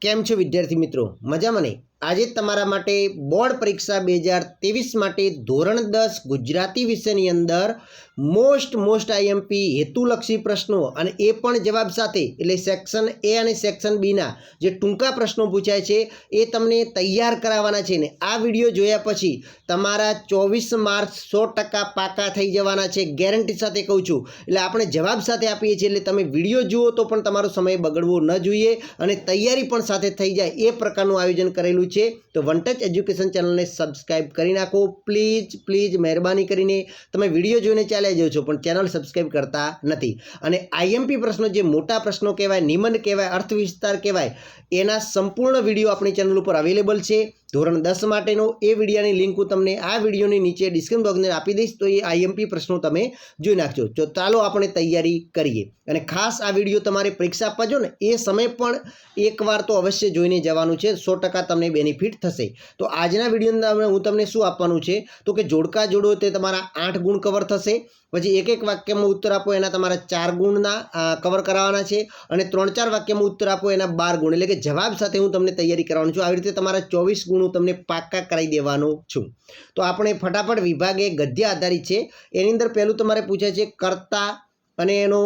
કેમ છો વિદ્યાર્થી મિત્રો? મજામાં ને? આજે તમારા માટે બોર્ડ પરીક્ષા 2023 માટે ધોરણ 10 ગુજરાતી વિષયની અંદર મોસ્ટ આઈએમપી હેતુલક્ષી પ્રશ્નો અને એ પણ જવાબ સાથે, એટલે સેક્શન એ અને સેક્શન બીના જે ટૂંકા પ્રશ્નો પૂછાય છે એ તમને તૈયાર કરાવવાના છે ને આ વિડીયો જોયા પછી તમારા 24 માર્ક્સ 100% પાકા થઈ જવાના છે, ગેરંટી સાથે કહું છું। એટલે આપણે જવાબ સાથે આપીએ છીએ, એટલે તમે વિડીયો જુઓ તો પણ તમારો સમય બગડવો ન જોઈએ અને તૈયારી પણ સાથે થઈ જાય એ પ્રકારનું આયોજન કરેલું છે। તો વન ટચ એજ્યુકેશન ચેનલને સબસ્ક્રાઇબ કરી નાખો પ્લીઝ, મહેરબાની કરીને। તમે વિડીયો જોઈને ચાલ્યા જાઓ છો પણ ચેનલ સબસ્ક્રાઇબ કરતા નથી। અને આઈએમપી પ્રશ્નો જે મોટા પ્રશ્નો કહેવાય, નિબંધ કહેવાય, અર્થ વિસ્તાર કહેવાય, એના સંપૂર્ણ વિડીયો આપણી ચેનલ ઉપર અવેલેબલ છે। ધોરણ 10 માટેનો એ વિડીયોની લિંક હું તમને આ વિડીયોની નીચે ડિસ્ક્રિપ્શન બોક્સમાં આપી દઈશ, તો એ આઈએમપી પ્રશ્નો તમે જોઈ નાખજો। તો ચાલો આપણે તૈયારી કરીએ। અને ખાસ આ વિડીયો તમારે પરીક્ષા આપવા જો ને એ સમય પણ એકવાર તો અવશ્ય જોઈને જવાનું છે, 100% તમને બેનિફિટ થશે। તો આજના વિડીયોની અંદર હું તમને શું આપવાનું છે તો કે જોડકા જોડો તે તમારા 8 ગુણ કવર થશે, પછી એક વાક્યમાં ઉત્તર આપો એના તમારા 4 ગુણના કવર કરાવવાના છે, અને 3-4 વાક્યમાં ઉત્તર આપો એના 12 ગુણ, એટલે કે જવાબ સાથે હું તમને તૈયારી કરવાનું છું। આવી રીતે તમારા 24 ગુણ હું તમને પાક્કા કરાવી દેવાનો છું। તો આપણે ફટાફટ વિભાગે ગદ્ય આધારિત છે, એની અંદર પહેલું તમારે પૂછાય છે કર્તા અને એનો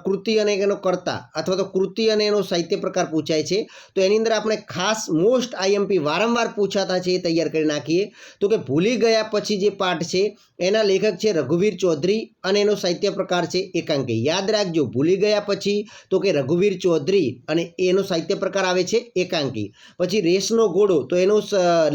કૃતિ અને એનો કર્તા, અથવા તો કૃતિ અને એનો સાહિત્ય પ્રકાર પૂછાય છે। તો એની અંદર આપણે ખાસ મોસ્ટ આઈએમપી વારંવાર પૂછાતા છે એ તૈયાર કરી નાખીએ। તો કે ભૂલી ગયા પછી જે પાઠ છે એના લેખક છે રઘુવીર ચૌધરી અને એનો સાહિત્ય પ્રકાર છે એકાંકી। યાદ રાખજો, ભૂલી ગયા પછી તો કે રઘુવીર ચૌધરી અને એનો સાહિત્ય પ્રકાર આવે છે એકાંકી। પછી રેસનો ઘોડો, તો એનો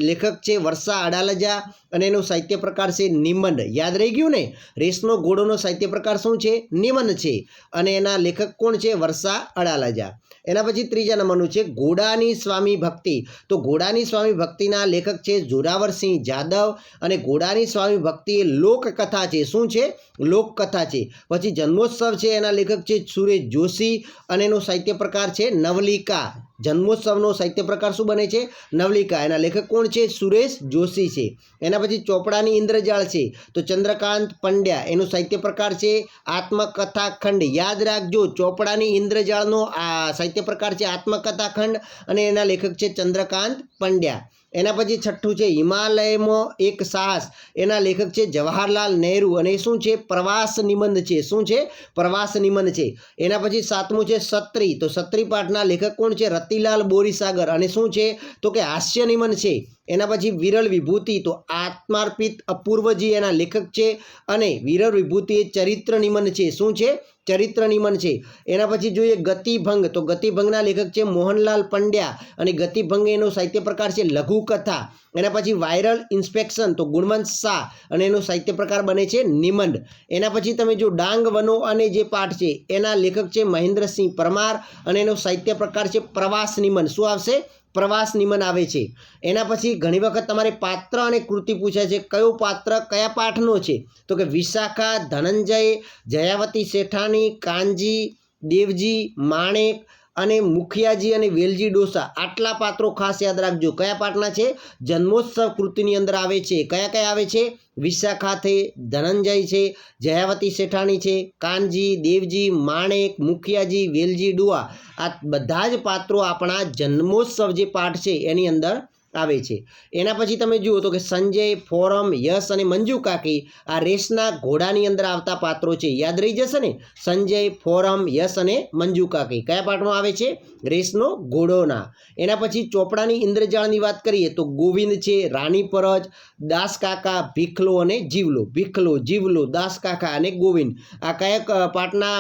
લેખક છે વર્ષા અડાલજા અને એનો સાહિત્ય પ્રકાર છે નિબંધ। યાદ રહી ગયું ને? રેસનો ઘોડોનો સાહિત્ય પ્રકાર શું છે? નિબંધ છે, અને એના લેખક કોણ છે? વર્ષા અડાલજા। એના પછી ત્રીજા નંબરનું છે ઘોડાની સ્વામી ભક્તિ, તો ઘોડાની સ્વામી ભક્તિના લેખક છે જોરાવરસિંહ જાદવ, અને ઘોડાની સ્વામી ભક્તિ એ લોકકથા છે। શું છે? લોકકથા છે। પછી જન્મોત્સવ છે એના લેખક છે સુરેશ જોશી અને એનો સાહિત્ય પ્રકાર છે નવલિકા। જન્મોત્સવનો સાહિત્ય પ્રકાર શું બને છે? નવલિકા। એના લેખક કોણ છે? સુરેશ જોશી છે। એના પછી ચોપડાની ઇન્દ્રજાળ છે તો ચંદ્રકાંત પંડ્યા, એનો સાહિત્ય પ્રકાર છે આત્મકથા ખંડ। યાદ રાખજો, ચોપડાની ઇન્દ્રજાળનો આ સાહિત્ય પ્રકાર છે આત્મકથા ખંડ અને એના લેખક છે ચંદ્રકાંત પંડ્યા। એના પછી છઠ્ઠું છે હિમાલયમાં એક સાહસ, એના લેખક છે જવાહરલાલ નહેરુ અને શું છે? પ્રવાસ નિબંધ છે। શું છે? પ્રવાસ નિબંધ છે। એના પછી સાતમું છે સત્રી, તો સત્રી પાઠના લેખક કોણ છે? રતિલાલ બોરીસાગર અને શું છે તો કે હાસ્ય નિબંધ છે। એના પછી વિરલ વિભૂતિ, તો આત્માર્પિત અપૂર્વજી એના લેખક છે, અને વિરલ વિભૂતિ એ ચરિત્ર નિબંધ છે। શું છે? ચરિત્ર નિબંધ છે। એના પછી જોઈએ ગતિભંગ, તો ગતિભંગના લેખક છે મોહનલાલ પંડ્યા અને ગતિભંગ એનો સાહિત્ય પ્રકાર છે લઘુકથા। એના પછી વાયરલ ઇન્સ્પેક્શન, તો ગુણવંત શાહ અને એનો સાહિત્ય પ્રકાર બને છે નિબંધ। એના પછી તમે જો ડાંગ વનો અને જે પાઠ છે એના લેખક છે મહેન્દ્રસિંહ પરમાર અને એનો સાહિત્ય પ્રકાર છે પ્રવાસ નિબંધ। શું આવશે? પ્રવાસ નિબંધ આવે છે। એના પછી ઘણી વખત તમારે પાત્ર અને કૃતિ પૂછાય છે, કયો પાત્ર કયા પાઠનો છે તો કે વિશાખા, ધનંજય, જયાવતી શેઠાણી, કાનજી, દેવજી, માણેક અને મુખિયાજી અને વેલજી ડોસા, આટલા પાત્રો ખાસ યાદ રાખજો। કયા પાઠના છે? જન્મોત્સવ કૃતિની અંદર આવે છે। કયા આવે છે? વિશાખા છે, ધનંજય છે, જયાવતી શેઠાણી છે, કાનજી, દેવજી, માણેક, મુખિયાજી, વેલજી ડુઆ, આ બધા જ પાત્રો આપણા જન્મોત્સવ જે પાઠ છે એની અંદર આવે છે। એના પછી તમે જુઓ તો કે સંજય, ફોરમ, યશ અને મંજુ કાકી આ રેસના ઘોડાની અંદર આવતા પાત્રો છે। યાદ રહી જશે ને? સંજય, ફોરમ, યશ અને મંજુ કાકી કયા પાઠમાં આવે છે? રેસનો ઘોડોના। એના પછી ચોપડાની ઇન્દ્રજાળની વાત કરીએ તો ગોવિંદ છે, રાણી પરજ, દાસ કાકા, ભીખલો અને જીવલો। ભીખલો, જીવલો, દાસ કાકા અને ગોવિંદ આ કયા પાઠના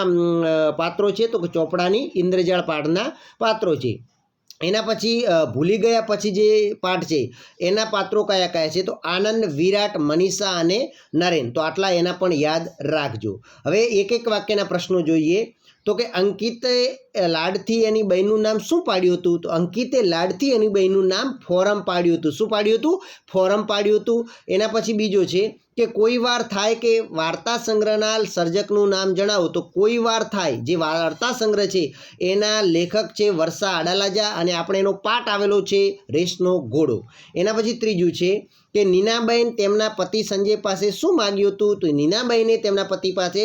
પાત્રો છે તો કે ચોપડાની ઇન્દ્રજાળ પાઠના પાત્રો છે। એના પછી ભૂલી ગયા પછી જે પાઠ છે એના પાત્રો કયા છે તો આનંદ, વિરાટ, મનીષા અને નરેન। તો આટલા એના પણ યાદ રાખજો। હવે એક વાક્યના પ્રશ્નો જોઈએ। તો કે અંકિતે લાડથી એની બહેનનું નામ શું પાડ્યું હતું? તો અંકિતે લાડથી એની બહેનનું નામ ફોરમ પાડ્યું હતું। શું પાડ્યું હતું? ફોરમ પાડ્યું હતું। એના પછી બીજો છે કે કોઈ વાર થાય કે વાર્તા સંગ્રહના સર્જકનું નામ જણાવો, તો કોઈ વાર થાય જે વાર્તા સંગ્રહ છે એના લેખક છે વર્ષા અડાલજા અને આપણે એનો પાઠ આવેલો છે રેસનો ઘોડો। એના પછી ત્રીજું છે કે નીનાબેન તેમના પતિ સંજય પાસે શું માગ્યું હતું? તો નીનાબેને તેમના પતિ પાસે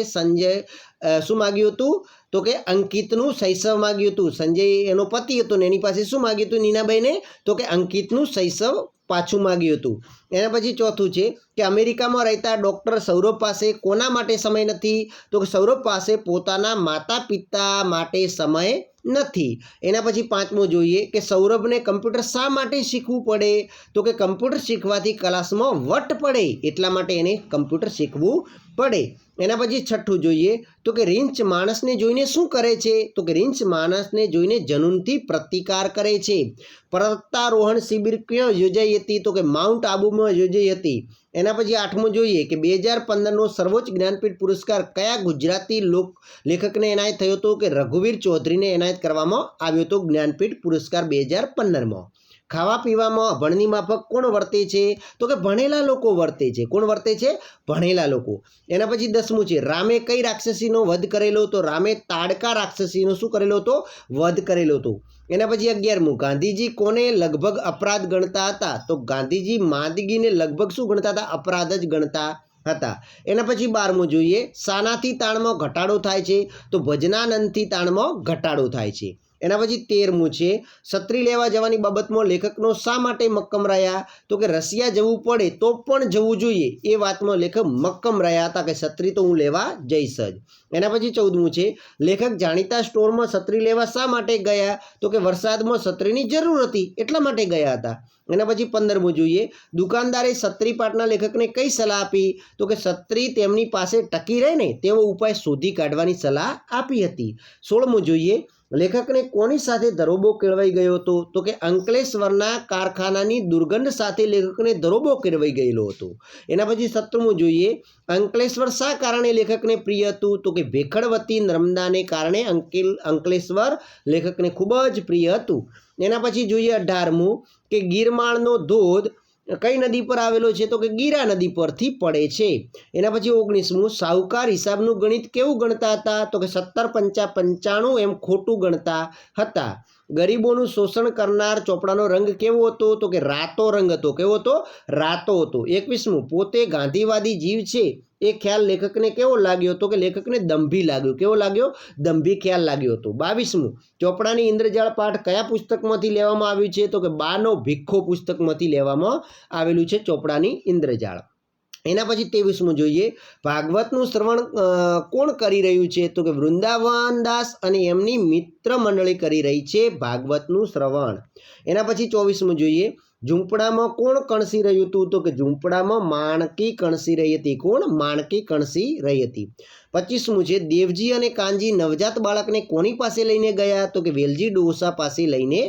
શું માગ્યું હતું? તો તો કે અંકિતનું શૈશવ માગ્યું હતું. સંજય એનો પતિ હતો ને એની પાસે શું માગ્યું હતું નીનાબાઈને? તો કે અંકિતનું શૈશવ પાછું માગ્યું હતું. એના પછી ચોથું છે કે અમેરિકામાં રહેતા ડૉક્ટર સૌરભ પાસે કોના માટે સમય નથી? તો કે સૌરભ પાસે પોતાના માતા પિતા માટે સમય નથી. એના પછી પાંચમું જોઈએ કે સૌરભને કમ્પ્યુટર શા માટે શીખવું પડે? તો કે કમ્પ્યુટર શીખવાથી ક્લાસમાં વટ પડે એટલા માટે એને કમ્પ્યુટર શીખવું પડે. એના પછી છઠ્ઠું જોઈએ તો કે રીંછ માણસને જોઈને શું કરે છે? તો કે રીંછ માણસને જોઈને જનૂનથી પ્રતિકાર કરે છે. પર્વતારોહણ શિબિર ક્યાં યોજાઈ હતી? તો કે માઉન્ટ આબુમાં યોજાઈ હતી. એના પછી આઠમું જોઈએ કે 2015નો સર્વોચ્ચ જ્ઞાનપીઠ પુરસ્કાર કયા ગુજરાતી લેખકને એનાયત થયો હતો? કે રઘુવીર ચૌધરીને એનાયત કરવામાં આવ્યો હતો જ્ઞાનપીઠ પુરસ્કાર 2015માં. ખાવા પીવામાં અભણની માફક કોણ વર્તે છે? તો કે ભણેલા લોકો વર્તે છે. કોણ વર્તે છે? ભણેલા લોકો. એના પછી 10મું છે રામે કઈ રાક્ષસીનો વધ કરેલો? તો રામે તાડકા રાક્ષસીનો શું કરેલો હતો? વધ કરેલો હતો. એના પછી 11મું ગાંધીજી કોને લગભગ અપરાધ ગણતા હતા? તો ગાંધીજી માંદગીને લગભગ શું ગણતા હતા? અપરાધ જ ગણતા હતા. એના પછી 12મું જોઈએ શાનાથી તાણમાં ઘટાડો થાય છે? તો ભજનાનંદથી તાણમાં ઘટાડો થાય છે. એના પછી 13મું છે છત્રી લેવા જવાની બાબતમાં લેખકનો શા માટે મક્કમ રહ્યા? તો કે રશિયા જવું પડે તો પણ જવું જોઈએ એ વાતમાં લેખક મક્કમ રહ્યા હતા કે છત્રી તો હું લેવા જઈશ જ. એના પછી 14મું છે લેખક જાણીતા સ્ટોરમાં છત્રી લેવા શા માટે ગયા? તો કે વરસાદમાં છત્રીની જરૂર હતી એટલા માટે ગયા હતા. એના પછી 15મું જોઈએ દુકાનદારે છત્રી પાટના લેખકને કઈ સલાહ આપી? તો કે છત્રી તેમની પાસે ટકી રહે ને તેવો ઉપાય શોધી કાઢવાની સલાહ આપી હતી. 16મું જોઈએ લેખકને કોની સાથે ધરોબો કેળવાઈ ગયો હતો? તો કે અંકલેશ્વરના કારખાનાની દુર્ગંધ સાથે લેખકને ધરોબો કેળવાઈ ગયેલો હતો. એના પછી 17મું જોઈએ અંકલેશ્વર શા કારણે લેખકને પ્રિય હતું? તો કે ભેખડવતી નર્મદાને કારણે અંકલેશ્વર લેખકને ખૂબ જ પ્રિય હતું. એના પછી જોઈએ 18મું કે ગિરમાળનો ધોધ કઈ નદી પર આવેલો છે? તો કે ગીરા નદી પરથી પડે છે. એના પછી 19મું સાહુકાર હિસાબનું ગણિત કેવું ગણતા હતા? તો કે 17 × 95 એમ ખોટું ગણતા હતા. ગરીબોનું શોષણ કરનાર ચોપડાનો રંગ કેવો હતો? તો કે રાતો રંગ હતો. કેવો હતો? રાતો હતો. 21મું પોતે ગાંધીવાદી જીવ છે એ ખ્યાલ લેખકને કેવો લાગ્યો? તો કે લેખકને દંભી લાગ્યો. કેવો લાગ્યો? દંભી ખ્યાલ લાગ્યો હતો. 22મું ચોપડાની ઇન્દ્રજાળ પાઠ કયા પુસ્તકમાંથી લેવામાં આવ્યું છે? તો કે બાનો ભીખો પુસ્તકમાંથી લેવામાં આવેલું છે ચોપડાની ઇન્દ્રજાળ. એના પછી 23મું જોઈએ ભાગવતનું શ્રવણ કોણ કરી રહ્યું છે? તો કે વૃંદાવનદાસ અને એમની મિત્ર મંડળી કરી રહી છે ભાગવતનું શ્રવણ. એના પછી 24મું જોઈએ ઝૂંપડામાં કોણ કણસી રહ્યું હતું? તો કે ઝૂંપડામાં માણકી કણસી રહી હતી. કોણ? માણકી કણસી રહી હતી. 25મું છે દેવજી અને કાનજી નવજાત બાળકને કોની પાસે લઈને ગયા? તો કે વેલજી ડોસા પાસે લઈને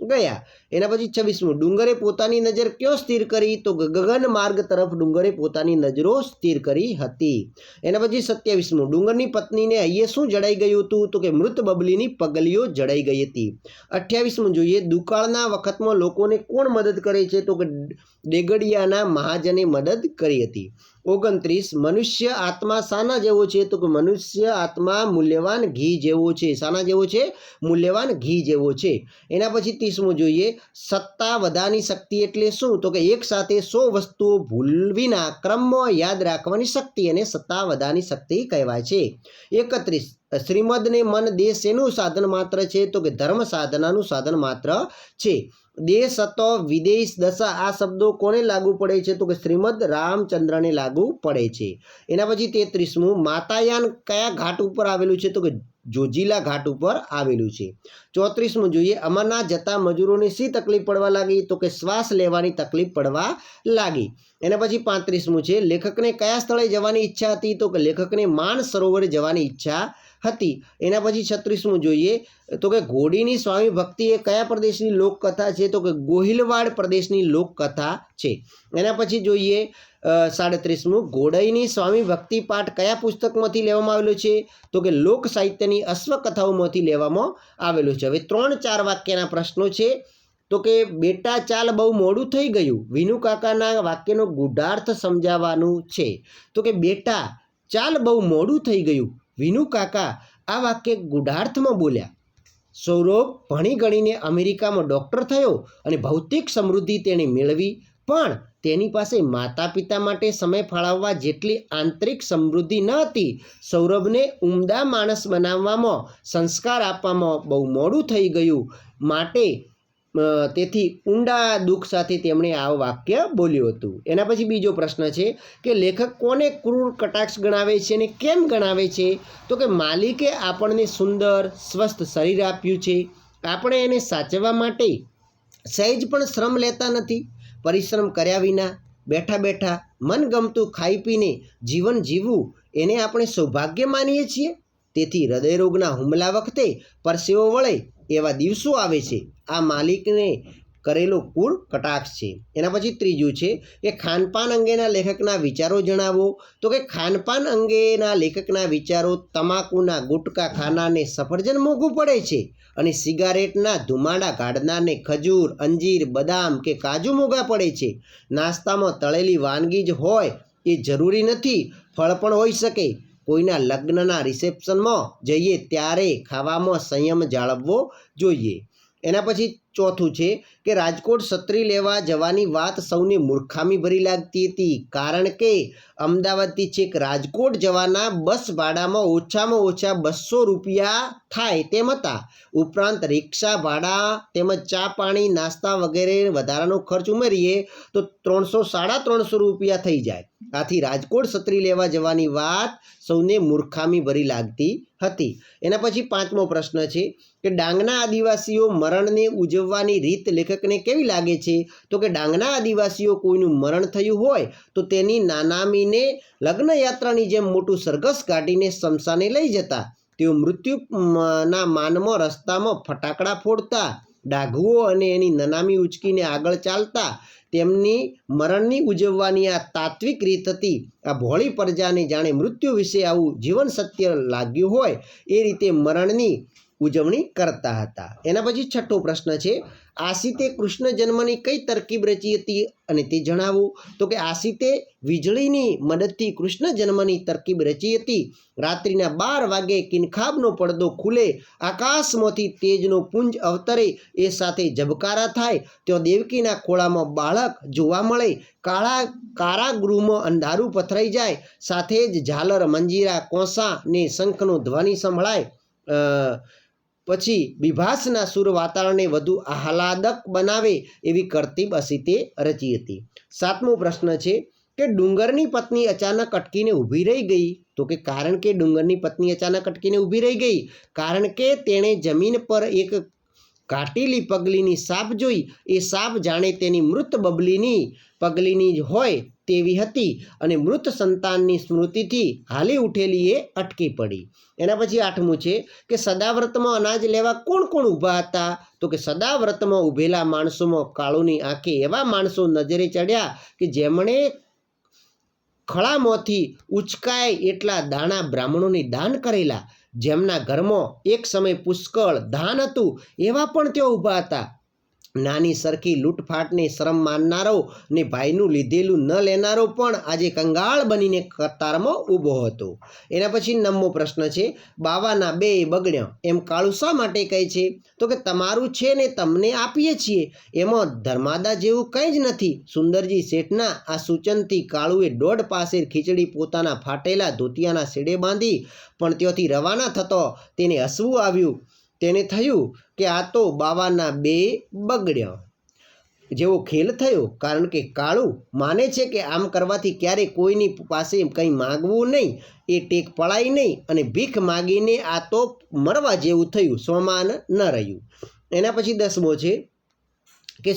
ગયા. એના પછી 26મું ડુંગરે પોતાની નજર ક્યાં સ્થિર કરી? તો ગગન માર્ગ તરફ ડુંગરે પોતાની નજરો સ્થિર કરી હતી. એના પછી 27મું ડુંગરની પત્નીને અહીંયા શું જડાઈ ગયું હતું? તો કે મૃત બબલીની પગલીઓ જડાઈ ગઈ હતી. 28મું જોઈએ દુકાળના વખતમાં લોકોને કોણ મદદ કરે છે? તો કે ડેગડિયાના મહાજને મદદ કરી હતી. 29 મનુષ્ય આત્મા શાના જેવો છે? તો કે મનુષ્ય આત્મા મૂલ્યવાન ઘી જેવો છે. શાના જેવો છે? મૂલ્યવાન ઘી જેવો છે. એના પછી 30મું જોઈએ સત્તા વધાની શક્તિ એટલે શું? તો કે એક સાથે 100 વસ્તુઓ ભૂલવીના ક્રમમાં યાદ રાખવાની શક્તિ અને સત્તા વધાની શક્તિ કહેવાય છે. 31 શ્રીમદને મન દેહ શેનું સાધન માત્ર છે? તો કે ધર્મ સાધનાનું સાધન માત્ર છે. દેહ સત વિદેશ દશા આ શબ્દો કોને લાગુ પડે છે? તો કે શ્રીમદ રામચંદ્રને લાગુ પડે છે. એના પછી 33મું માતાયાન કયા ઘાટ ઉપર આવેલું છે? તો કે જોજીલા ઘાટ ઉપર આવેલું છે. 34મું જોઈએ અમરનાથ જતા મજૂરોને શી તકલીફ પડવા લાગી? તો કે શ્વાસ લેવાની તકલીફ પડવા લાગી. એના પછી 35મું છે લેખકને કયા સ્થળે જવાની ઈચ્છા હતી? તો કે લેખકને માન સરોવરે જવાની ઈચ્છા હતી. એના પછી 36મું જોઈએ તો કે ઘોડીની સ્વામી ભક્તિ એ કયા પ્રદેશની લોકકથા છે? તો કે ગોહિલવાડ પ્રદેશની લોકકથા છે. એના પછી જોઈએ 37મું ઘોડઈની સ્વામી ભક્તિ પાઠ કયા પુસ્તકમાંથી લેવામાં આવેલો છે? તો કે લોક સાહિત્યની અશ્વકથાઓમાંથી લેવામાં આવેલો છે. હવે 3-4 વાક્યના પ્રશ્નો છે. તો કે બેટા ચાલ બહુ મોડું થઈ ગયું વિનુ કાકાના વાક્યનો ગૂઢાર્થ સમજાવવાનું છે. તો કે બેટા ચાલ બહુ મોડું થઈ ગયું વિનુ કાકા આ વાક્ય ગૂઢાર્થમાં બોલ્યા. સૌરભ ભણી ગણીને અમેરિકામાં ડૉક્ટર થયો અને ભૌતિક સમૃદ્ધિ તેણે મેળવી. પણ તેની પાસે માતા પિતા માટે સમય ફાળવવા જેટલી આંતરિક સમૃદ્ધિ ન હતી. સૌરભને ઉમદા માણસ બનાવવામાં, સંસ્કાર આપવામાં બહુ મોડું થઈ ગયું. માટે તેથી ઊંડા દુઃખ સાથે તેમણે આ વાક્ય બોલ્યું હતું. એના પછી બીજો પ્રશ્ન છે કે લેખક કોને ક્રૂર કટાક્ષ ગણાવે છે અને કેમ ગણાવે છે? તો કે માલિકે આપણને સુંદર સ્વસ્થ શરીર આપ્યું છે. આપણે એને સાચવવા માટે સહેજ પણ શ્રમ લેતા નથી. પરિશ્રમ કર્યા વિના બેઠા બેઠા મનગમતું ખાઈ પીને જીવન જીવવું એને આપણે સૌભાગ્ય માનીએ છીએ. તેથી હૃદયરોગના હુમલા વખતે પરસેવો વળે એવા દિવસો આવે છે. આ માલિકને કરેલો ક્રૂર કટાક્ષ છે. એના પછી ત્રીજું છે કે ખાનપાન અંગેના લેખકના વિચારો જણાવો. તો કે ખાનપાન અંગેના લેખકના વિચારો: તમાકુના ગુટકા ખાનારને સફરજન મોંઘું પડે છે અને સિગારેટના ધુમાડા કાઢનારને ખજૂર, અંજીર, બદામ કે કાજુ મોંઘા પડે છે. નાસ્તામાં તળેલી વાનગી જ હોય એ જરૂરી નથી, ફળ પણ હોઈ શકે. કોઈના લગ્નના રિસેપ્શનમાં જઈએ ત્યારે ખાવામાં સંયમ જાળવવો જોઈએ. એના પછી ચોથું છે કે રાજકોટ છત્રી લેવા જવાની વાત સૌને મૂર્ખામી ભરી લાગતી હતી, કારણ કે અમદાવાદથી છેક રાજકોટ જવાના બસ ભાડામાં ઓછામાં ઓછા 200 રૂપિયા થાય તેમ હતા. ઉપરાંત રિક્ષા ભાડા તેમજ ચા પાણી નાસ્તા વગેરે વધારાનો ખર્ચ ઉમેરીએ તો 300-350 રૂપિયા થઈ જાય. આથી રાજકોટ છત્રી લેવા જવાની વાત સૌને મૂર્ખામી ભરી લાગતી હતી. એના પછી પાંચમો પ્રશ્ન છે કે ડાંગના આદિવાસીઓ મરણને ઉજવવાની રીત લેખકને કેવી લાગે છે? તો કે ડાંગના આદિવાસીઓ કોઈનું મરણ થયું હોય તો તેની નાનામીને લગ્નયાત્રાની જેમ મોટું સરઘસ કાઢીને સ્મશાને લઈ જતા. તેઓ મૃત્યુના માનમાં રસ્તામાં ફટાકડા ફોડતા, ડાઘુઓ અને એની નનામી ઉચકીને આગળ ચાલતા. તેમની મરણની ઉજવવાની આ તાત્વિક રીત હતી. આ ભોળી પ્રજાને જાણે મૃત્યુ વિશે આવું જીવન સત્ય લાગ્યું હોય એ રીતે મરણની ઉજવણી કરતા હતા. એના પછી છઠ્ઠો પ્રશ્ન છે આશિતે કૃષ્ણ જન્મની કઈ તરકીબ રચી હતી અને તે જણાવો. તો કે આશિતે વીજળીની મદદથી કૃષ્ણ જન્મની તરકીબ રચી હતી. રાત્રિના 12 વાગે કિનખાબનો પડદો ખુલે, આકાશમાંથી તેજનો પુંજ અવતરે, એ સાથે ઝબકારા થાય, ત્યાં દેવકીના ખોળામાં બાળક જોવા મળે, કારાગૃહમાં અંધારું પથરાઈ જાય, સાથે જ ઝાલર, મંજીરા, કોંસા ને શંખનો ધ્વનિ સંભળાય. પછી વિભાસના સુર વાતાવરણને વધુ આહલાદક બનાવે એવી કરતીબ અશિતે રચી હતી. સાતમો પ્રશ્ન છે કે ડુંગરની પત્ની અચાનક અટકીને ઊભી રહી ગઈ. તો કે કારણ કે ડુંગરની પત્ની અચાનક અટકીને ઊભી રહી ગઈ કારણ કે તેણે જમીન પર એક કાટેલી પગલીની સાપ જોઈ. એ સાપ જાણે તેની મૃત બબલીની પગલીની જ હોય તેવી હતી અને મૃત સંતાનની સ્મૃતિથી હાલી ઉઠેલી એ અટકી પડી. એના પછી આઠમું છે કે સદાવ્રતમાં અનાજ લેવા કોણ કોણ ઊભા હતા? તો કે સદાવ્રતમાં ઊભેલા માણસોમાં કાળુની આંખે એવા માણસો નજરે ચડ્યા કે જેમણે ખળામાંથી ઉચકાય એટલા દાણા બ્રાહ્મણોને દાન કરેલા. જેમના ઘરમાં એક સમય પુષ્કળ ધાન હતું એવા પણ તેઓ ઊભા હતા. નાની સરખી લૂંટફાટને શરમ માનનારો ને ભાઈનું લીધેલું ન લેનારો પણ આજે કંગાળ બનીને કતારમાં ઊભો હતો. એના પછી 9મો પ્રશ્ન છે બાવાના 2 બગડ્યા એમ કાળુ શા માટે કહે છે? તો કે તમારું છે ને તમને આપીએ છીએ, એમાં ધર્માદા જેવું કંઈ જ નથી. સુંદરજી શેઠના આ સૂચનથી કાળુએ દોઢ પાસેર ખીચડી પોતાના ફાટેલા ધોતિયાના શેડે બાંધી પણ ત્યાંથી રવાના થતો તેને હસવું આવ્યું. તેને થયું કે આ તો બાવાના 2 બગડ્યા જેવો ખેલ થયો, કારણ કે કાળુ માને છે કે આમ કરવાથી ક્યારેય કોઈની પાસે કંઈ માગવું નહીં, એ ટેક પડાય નહીં અને ભીખ માગીને આ તો મરવા જેવું થયું, સ્વમાન ન રહ્યું. એના પછી 10મો છે કે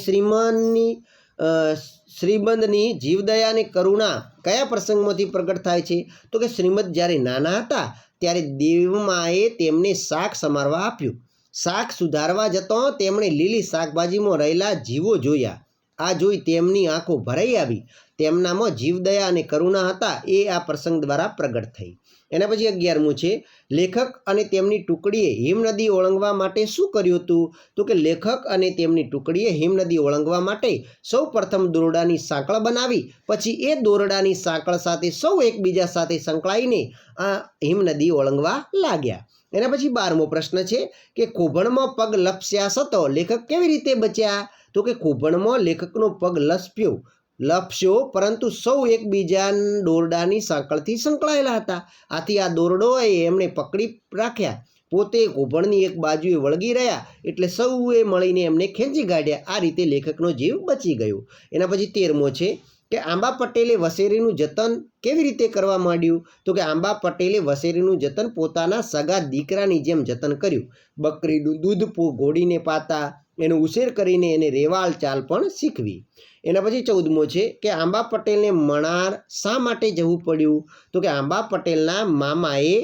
શ્રીમદની જીવદયા અને કરુણા કયા પ્રસંગમાંથી પ્રગટ થાય છે? તો કે શ્રીમદ જ્યારે નાના હતા ત્યારે દેવમાએ તેમને શાક સમારવા આપ્યું. શાક સુધારવા જતાં તેમણે લીલી શાકભાજીમાં રહેલા જીવો જોયા. આ જોઈ તેમની આંખો ભરાઈ આવી. તેમનામાં જીવદયા અને કરુણા હતા એ આ પ્રસંગ દ્વારા પ્રગટ થઈ. એના પછી 11મું છે લેખક અને તેમની ટુકડીએ હિમનદી ઓળંગવા માટે શું કર્યું હતું? તો કે લેખક અને તેમની ટુકડીએ હિમનદી ઓળંગવા માટે સૌ પ્રથમ દોરડાની સાંકળ બનાવી, પછી એ દોરડાની સાંકળ સાથે સૌ એકબીજા સાથે સંકળાઈને આ હિમનદી ઓળંગવા લાગ્યા. એના પછી 12મો પ્રશ્ન છે કે ખોભણમાં પગ લપસ્યા છતો લેખક કેવી રીતે બચ્યા? તો કે ખોભણમાં લેખકનો પગ લસપ્યો. લપસ્યો, પરંતુ સૌ એકબીજા દોરડાની સાંકળથી સંકળાયેલા હતા. આથી આ દોરડોએ એમણે પકડી રાખ્યા. પોતે ઘોભણની એક બાજુએ વળગી રહ્યા એટલે સૌએ મળીને એમને ખેંચી કાઢ્યા. આ રીતે લેખકનો જીવ બચી ગયો. એના પછી 13મો છે કે આંબા પટેલે વસેરીનું જતન કેવી રીતે કરવા માંડ્યું? તો કે આંબા પટેલે વસેરીનું જતન પોતાના સગા દીકરાની જેમ જતન કર્યું. બકરીનું દૂધ ઘોડીને પાતા, એનો ઉછેર કરીને એને રેવાળ ચાલ પણ શીખવી. એના પછી 14મો છે કે આંબા પટેલને મણાર શા માટે જવું પડ્યું? તો કે આંબા પટેલના મામાએ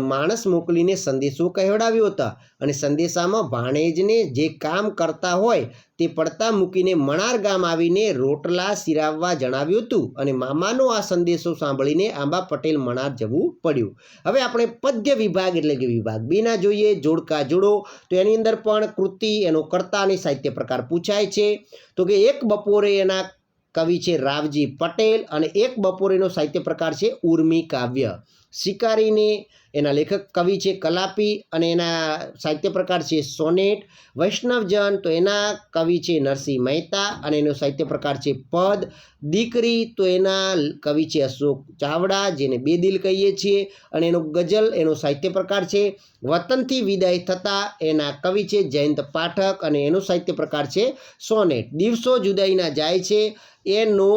માણસ મોકલીને સંદેશો કહેવડાવ્યો હતા અને સંદેશામાં ભાણેજને જે કામ કરતા હોય તે પડતા મૂકીને મણાર ગામ આવીને રોટલા સિરાવવા જણાવ્યું હતું અને મામાનો આ સંદેશો સાંભળીને આંબા પટેલ મણાર જવું પડ્યું. હવે આપણે પદ્ય વિભાગ એટલે કે વિભાગ 2ના જોઈએ. જોડકા જોડો. તો એની અંદર પણ કૃતિ, એનો કર્તા અને સાહિત્ય પ્રકાર પૂછાય છે. તો કે એક બપોરે એના કવિ છે રાવજી પટેલ અને એક બપોરેનો સાહિત્ય પ્રકાર છે ઉર્મી કાવ્ય. શિકારીને એના લેખક કવિ છે કલાપી અને એના સાહિત્ય પ્રકાર છે સોનેટ. વૈષ્ણવજન તો એના કવિ છે નરસિંહ મહેતા અને એનો સાહિત્ય પ્રકાર છે પદ. દીકરી તો એના કવિ છે અશોક ચાવડા, જેને બેદિલ કહીએ છીએ, અને એનો ગઝલ, એનો સાહિત્ય પ્રકાર છે વતનથી વિદાય થતા. એના કવિ છે જયંત પાઠક અને એનો સાહિત્ય પ્રકાર છે સોનેટ. દિવસો જુદાઈના જાય છે એનો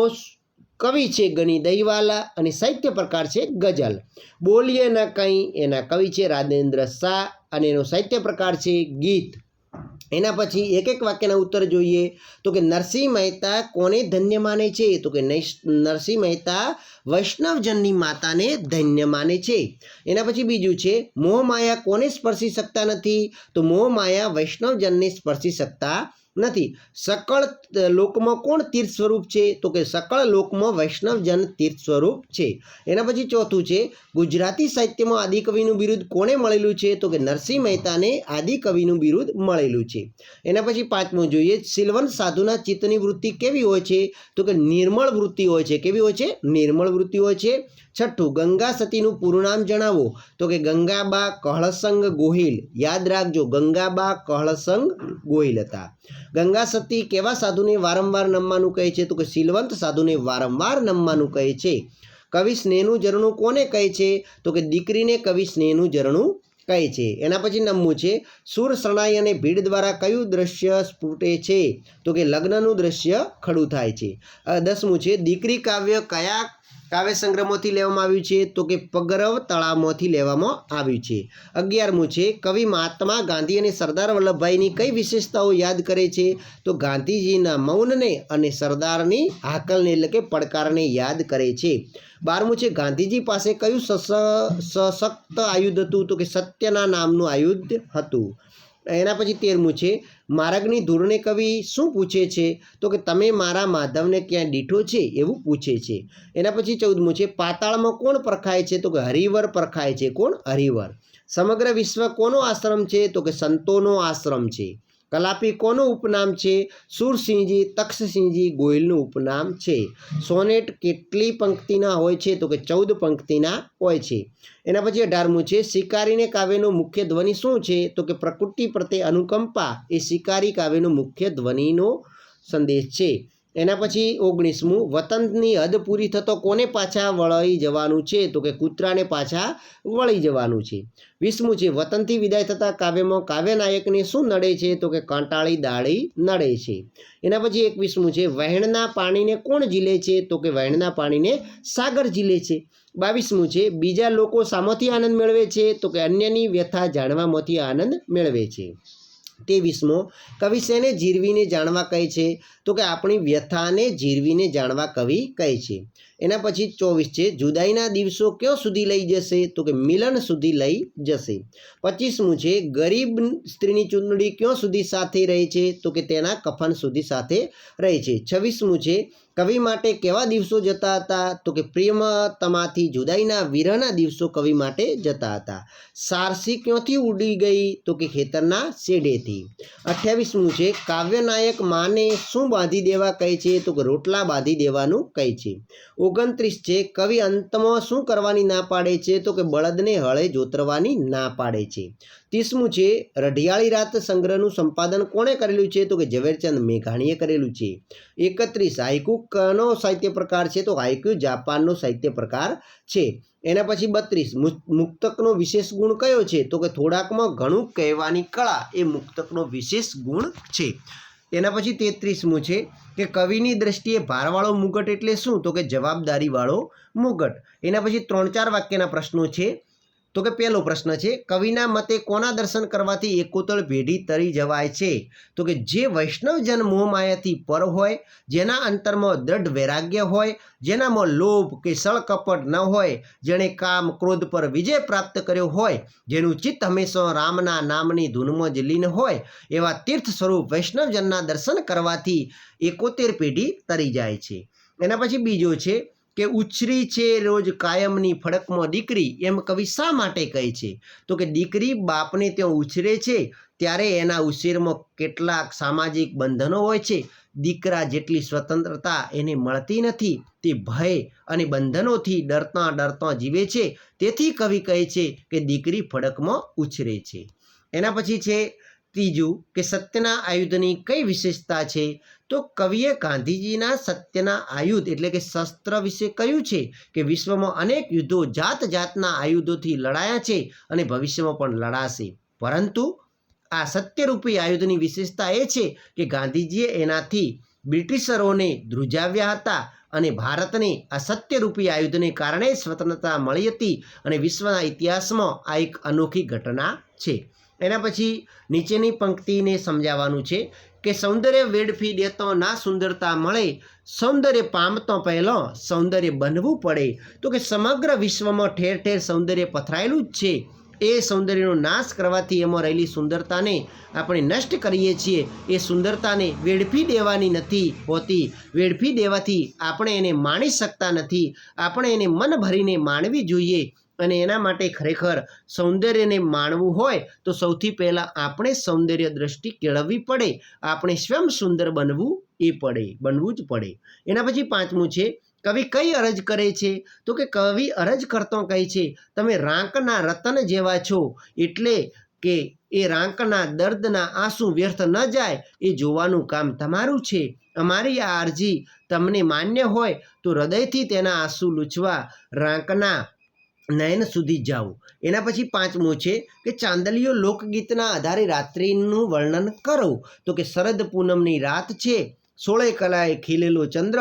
કવિ છે ગની દહીવાલા અને સાહિત્ય પ્રકાર છે ગઝલ. બોલીએ ન કંઈ એના કવિ છે રાજેન્દ્ર શાહ અને એનો સાહિત્ય પ્રકાર છે ગીત. એના પછી એક એક વાક્યના ઉત્તર જોઈએ. તો કે નરસિંહ મહેતા કોને ધન્ય માને છે? તો કે નરસિંહ મહેતા વૈષ્ણવજનની માતાને ધન્ય માને છે. એના પછી બીજું છે મોહમાયા કોને સ્પર્શી શકતા નથી? તો મોહમાયા વૈષ્ણવજનને સ્પર્શી શકતા નથી. સકળ લોકમાં કોણ તીર્થ સ્વરૂપ છે? તો કે સકળ લોકમાં વૈષ્ણવજન તીર્થ સ્વરૂપ છે. એના પછી ચોથું છે ગુજરાતી સાહિત્યમાં આદિકવિનું બિરુદ કોને મળેલું છે? તો કે નરસિંહ મહેતાને આદિકવિનું બિરુદ મળેલું છે. એના પછી 5મું જોઈએ. સિલવંત સાધુના ચિત્તની વૃત્તિ કેવી હોય છે? તો કે નિર્મળ વૃત્તિ હોય છે. કેવી હોય છે? નિર્મળ વૃત્તિ હોય છે. 6થું ગંગા સતીનું પૂરું નામ જણાવો. તો કે ગંગાબા કહળસંગ ગોહિલ. યાદ રાખજો, ગંગાબા કહળસંગ ગોહિલ હતા. ગંગા સતી કેવા સાધુને વારંવાર નમવાનું કહે છે? તો કે સિલવંત સાધુને વારંવાર નમવાનું કહે છે. કવિ સ્નેહનું ઝરણું કોને કહે છે? તો કે દીકરીને કવિ સ્નેહનું ઝરણું કહે છે. એના પછી 9મું છે સુર શરણાઈ અને ભીડ દ્વારા કયું દ્રશ્ય સ્ફુટે છે? તો કે લગ્નનું દ્રશ્ય ખડું થાય છે. 10મું છે દીકરી કાવ્ય કયા કાવ્ય સંગ્રહમાંથી લેવામાં આવ્યું છે? તો કે પગરવ તળાવમાંથી લેવામાં આવ્યું છે. 11મું છે કવિ મહાત્મા ગાંધી અને સરદાર વલ્લભભાઈની કઈ વિશેષતાઓ યાદ કરે છે? તો ગાંધીજીના મૌનને અને સરદારની હાકલને એટલે કે પડકારને યાદ કરે છે. 12મું છે ગાંધીજી પાસે કયું સશક્ત આયુધ હતું? તો કે સત્યના નામનું આયુધ હતું. એના પછી 13મું છે માર્ગની ધૂળને કવિ શું પૂછે છે? તો કે તમે મારા માધવને ક્યાં દીઠો છે? એવું પૂછે છે. એના પછી 14મું છે પાતાળમાં કોણ પરખાય છે? તો કે હરિવર પરખાય છે. કોણ? હરિવર. સમગ્ર વિશ્વ કોનો આશ્રમ છે? તો કે સંતોનો આશ્રમ છે. કલાપી કોનું ઉપનામ છે? સુરસિંહજી, તક્ષસિંહજી ગોહિલનું ઉપનામ છે. સોનેટ કેટલી પંક્તિના હોય છે? તો કે 14 પંક્તિના હોય છે. એના પછી 18મું છે શિકારીને કાવ્યનું મુખ્ય ધ્વનિ શું છે? તો કે પ્રકૃતિ પ્રત્યે અનુકંપા એ શિકારી કાવ્યનું મુખ્ય ધ્વનિનો સંદેશ છે. એના પછી 19મું વતનની હદ પૂરી થતો કોને પાછા વળી જવાનું છે? તો કે કૂતરાને પાછા વળી જવાનું છે. 20મું છે વતનથી વિદાય થતા કાવ્યમાં કાવ્યનાયકને શું નડે છે? તો કે કંટાળી દાળી નડે છે. એના પછી 21મું છે વહેણના પાણીને કોણ ઝીલે છે? તો કે વહેણના પાણીને સાગર ઝીલે છે. 22મું છે બીજા લોકો શામાંથી આનંદ મેળવે છે? તો કે અન્યની વ્યથા જાણવામાંથી આનંદ મેળવે છે. 23મો કવિ શેને જીરવીને જાણવા કહે છે? તો કે આપણી વ્યથાને જીરવીને જાણવા કવિ કહે છે. એના પછી 24 છે જુદાઈના દિવસો ક્યાં સુધી લઈ જશે? તો કે મિલન સુધી લઈ જશે. 25મું છે ગરીબ સ્ત્રીની ચૂંદડી ક્યાં સુધી સાથે રહે છે? તો કે તેના કફન સુધી સાથે રહે છે. 26મું છે કવિ માટે કેવા દિવસો જતા હતા? તો કે પ્રિયતમાથી જુદાઈના વિરહના દિવસો કવિ માટે જતા હતા. સારસી ક્યાંથી ઉડી ગઈ? તો કે ખેતરના શેડેથી. 28મું છે કાવ્યનાયક માને શું બાંધી દેવા કહે છે? તો કે રોટલા બાંધી દેવાનું કહે છે. 29 છે કવિ અંતમાં શું કરવાની ના પાડે છે તો કે બળદને હળે જોતરવાની ના પાડે છે. 30મું છે રઢિયાળી રાત સંગ્રહનું સંપાદન કોણે કરેલું છે તો કે ઝવેરચંદ મેઘાણીએ કરેલું છે. 31 હાઇકુ કનો સાહિત્ય પ્રકાર છે તો હાઇકુ જાપાનનો સાહિત્ય પ્રકાર છે. એના પછી 32 મુક્તકનો વિશેષ ગુણ કયો છે તો કે થોડાકમાં ઘણું કહેવાની કળા એ મુક્તકનો વિશેષ ગુણ છે. એના પછી 33મું છે કે કવિની દ્રષ્ટિએ ભારવાળો મુગટ એટલે શું તો કે જવાબદારીવાળો મુગટ. એના પછી 3-4 વાક્યના પ્રશ્નો છે. તો કે પહેલો પ્રશ્ન છે કવિના મતે કોના દર્શન કરવાથી એકોતળ પેઢી તરી જવાય છે તો કે જે વૈષ્ણવજન મોહમાયાથી પર હોય, જેના અંતરમાં દ્રઢ વૈરાગ્ય હોય, જેનામાં લોભ કે સળકપટ ન હોય, જેણે કામ ક્રોધ પર વિજય પ્રાપ્ત કર્યો હોય, જેનું ચિત્ત હંમેશા રામના નામની ધૂનમાં જ લીન હોય, એવા તીર્થ સ્વરૂપ વૈષ્ણવજનના દર્શન કરવાથી 71 પેઢી તરી જાય છે. એના પછી બીજો છે કે ઉછરી છે રોજ કાયમની ફડકમાં દીકરી એમ કવિ શા માટે કહે છે તો કે દીકરી બાપને ત્યાં ઉછરે છે ત્યારે એના ઉછેરમાં કેટલાક સામાજિક બંધનો હોય છે. દીકરા જેટલી સ્વતંત્રતા એને મળતી નથી. તે ભય અને બંધનોથી ડરતા જીવે છે. તેથી કવિ કહે છે કે દીકરી ફડકમાં ઉછરે છે. એના પછી છે ત્રીજું કે સત્યના આયુધની કઈ વિશેષતા છે તો કવિએ ગાંધીજીના સત્યના આયુધ એટલે કે શસ્ત્ર વિશે કહ્યું છે કે વિશ્વમાં અનેક યુદ્ધો જાત જાતના આયુધોથી લડાયા છે અને ભવિષ્યમાં પણ લડાશે, પરંતુ આ સત્યરૂપી આયુધની વિશેષતા એ છે કે ગાંધીજીએ એનાથી બ્રિટિશરોને ધ્રુજાવ્યા હતા અને ભારતને આ સત્યરૂપી આયુધને કારણે સ્વતંત્રતા મળી હતી અને વિશ્વના ઇતિહાસમાં આ એક અનોખી ઘટના છે. એના પછી નીચેની પંક્તિને સમજાવવાનું છે કે સૌંદર્ય વેડફી દેતો ના સુંદરતા મળે, સૌંદર્ય પામતો પહેલાં સૌંદર્ય બનવું પડે. તો કે સમગ્ર વિશ્વમાં ઠેર ઠેર સૌંદર્ય પથરાયેલું જ છે. એ સૌંદર્યનો નાશ કરવાથી એમાં રહેલી સુંદરતાને આપણે નષ્ટ કરીએ છીએ. એ સુંદરતાને વેડફી દેવાની નથી હોતી. વેડફી દેવાથી આપણે એને માણી શકતા નથી. આપણે એને મન ભરીને માણવી જોઈએ અને એના માટે ખરેખર સૌંદર્યને માણવું હોય તો સૌથી પહેલાં આપણે સૌંદર્ય દૃષ્ટિ કેળવવી પડે. આપણે સ્વયં સુંદર બનવું જ પડે. એના પછી 5મું છે કવિ કઈ અરજ કરે છે તો કે કવિ અરજ કરતો કહે છે તમે રાંકના રતન જેવા છો, એટલે કે એ રાંકના દર્દના આંસુ વ્યર્થ ન જાય એ જોવાનું કામ તમારું છે. અમારી આ અરજી તમને માન્ય હોય તો હૃદયથી તેના આંસુ લૂછવા રાંકના નયન સુધી જાઓ. એના પછી 5મું છે કે ચાંદલિયો લોકગીતના આધારે રાત્રિનું વર્ણન કરો. તો કે શરદ પૂનમની રાત છે, 16 કલાએ ખીલેલો ચંદ્ર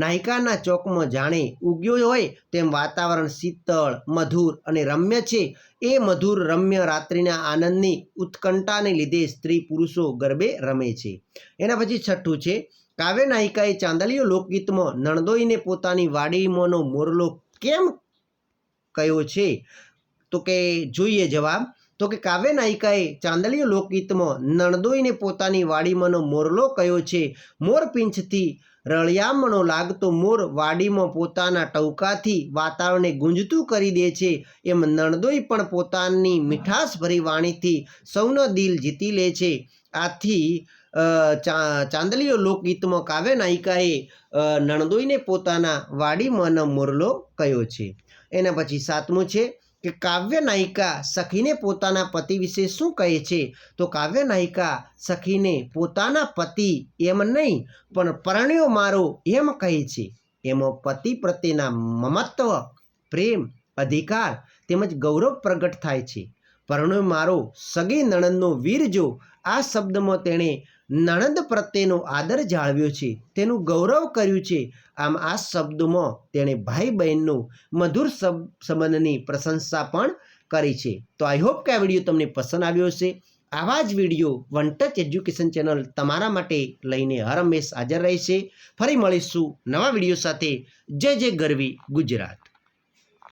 નાયિકાના ચોકમાં જાણે ઉગ્યો હોય તેમ વાતાવરણ શીતળ, મધુર અને રમ્ય છે. એ મધુર રમ્ય રાત્રિના આનંદની ઉત્કંઠાને લીધે સ્ત્રી પુરુષો ગરબે રમે છે. એના પછી 6ઠું છે કાવ્ય નાયિકાએ ચાંદલિયો લોકગીતમાં નણદોઈને પોતાની વાડીમાંનો મોરલો કેમ કયો છે તો કે જોઈએ જવાબ. તો કે કાવ્ય નાયિકાએ ચાંદલિયો લોકગીતમાં નણદોઈને પોતાની વાડીમાંનો મોરલો કયો છે. મોર પીંછથી રળિયામણો લાગતો મોર વાડીમાં પોતાના ટહુકાથી વાતાવરણને ગુંજતું કરી દે છે. એમ નણદોઈ પણ પોતાની મીઠાશભરી વાણીથી સૌનો દિલ જીતી લે છે. આથી ચાંદલિયો લોકગીતમાં કાવ્ય નાયિકાએ નણદોઈને પોતાના વાડીમાંનો મોરલો કયો છે. એના પછી 7મું છે કે કાવ્ય નાયિકા સખીને પોતાના પતિ વિશે શું કહે છે તો કાવ્ય નાયિકા સખીને પોતાના પતિ એમ નહીં પણ પરણ્યો મારો એમ કહે છે. એમાં પતિ પ્રત્યેના મમત્વ, પ્રેમ, અધિકાર તેમજ ગૌરવ પ્રગટ થાય છે. પરણ્યો મારો સગી નણંદનો વીર જો, આ શબ્દમાં તેણે નણંદ પ્રત્યેનો આદર જાળવ્યો છે, તેનું ગૌરવ કર્યું છે. આમ આ શબ્દોમાં તેણે ભાઈ બહેનનો મધુર સંબંધની પ્રશંસા પણ કરી છે. તો આઈ હોપ કે આ વિડીયો તમને પસંદ આવ્યો હશે. આવા જ video one touch education channel તમારા માટે લઈને હર હંમેશ હાજર રહેશે. ફરી મળીશું નવા વિડીયો સાથે. જય જય ગરવી ગુજરાત.